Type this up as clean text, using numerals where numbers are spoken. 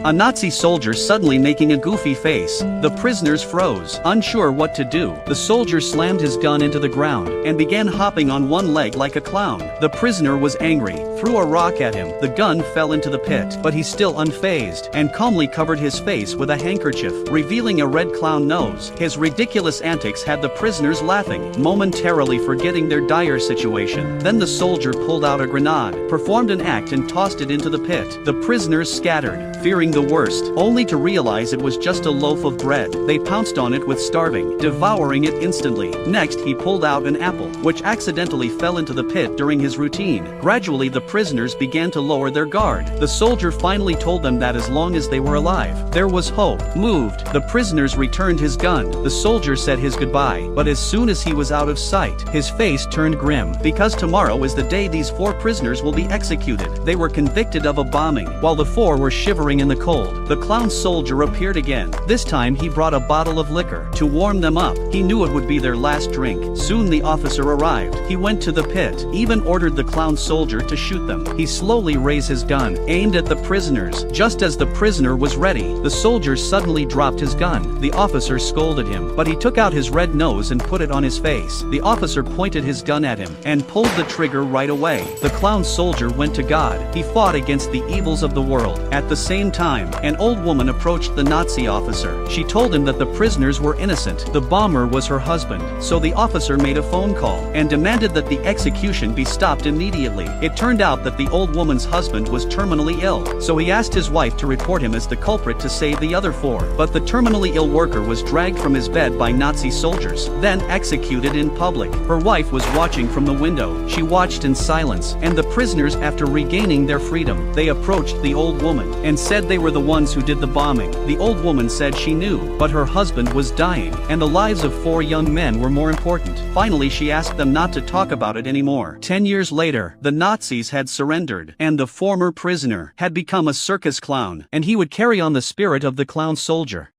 A Nazi soldier suddenly making a goofy face. The prisoners froze, unsure what to do. The soldier slammed his gun into the ground and began hopping on one leg like a clown. The prisoner was angry, threw a rock at him. The gun fell into the pit, but he still unfazed and calmly covered his face with a handkerchief, revealing a red clown nose. His ridiculous antics had the prisoners laughing, momentarily forgetting their dire situation. Then the soldier pulled out a grenade, performed an act and tossed it into the pit. The prisoners scattered, fearing the worst, only to realize it was just a loaf of bread. They pounced on it with starving, devouring it instantly. Next he pulled out an apple, which accidentally fell into the pit during his routine. Gradually the prisoners began to lower their guard. The soldier finally told them that as long as they were alive, there was hope. Moved, the prisoners returned his gun. The soldier said his goodbye, but as soon as he was out of sight, his face turned grim, because tomorrow is the day these 4 prisoners will be executed. They were convicted of a bombing, while the 4 were shivering in the cold. The clown soldier appeared again. This time he brought a bottle of liquor to warm them up. He knew it would be their last drink. Soon the officer arrived. He went to the pit, even ordered the clown soldier to shoot them. He slowly raised his gun, aimed at the prisoners. Just as the prisoner was ready, the soldier suddenly dropped his gun. The officer scolded him, but he took out his red nose and put it on his face. The officer pointed his gun at him and pulled the trigger right away. The clown soldier went to God. He fought against the evils of the world. At the same time, an old woman approached the Nazi officer. She told him that the prisoners were innocent. The bomber was her husband. So the officer made a phone call and demanded that the execution be stopped immediately. It turned out that the old woman's husband was terminally ill, so he asked his wife to report him as the culprit to save the other 4. But the terminally ill worker was dragged from his bed by Nazi soldiers, then executed in public. Her wife was watching from the window. She watched in silence, and the prisoners, after regaining their freedom, they approached the old woman and said they were the ones who did the bombing. The old woman said she knew, but her husband was dying, and the lives of 4 young men were more important. Finally she asked them not to talk about it anymore. 10 years later, the Nazis had surrendered, and the former prisoner had become a circus clown, and he would carry on the spirit of the clown soldier.